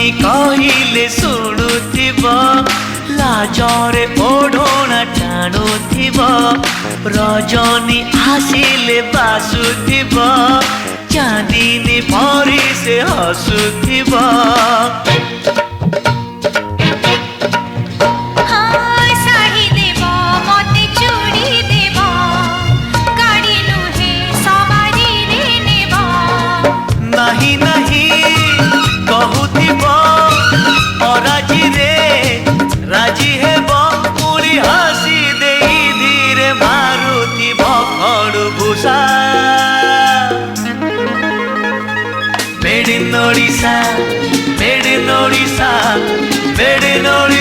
रजनी कहले शुणुथिब लाजरे ओढ़ना टाणुथिब रजनी आसिले बासुथिब चांदिनी परी से हसुथिब नहीं नहीं कहूथिब अराजी रे राजी हेब पुरी हसी दे धीरे मारुथिब खड़भूषा made in Odisha made in Odisha made in Odisha.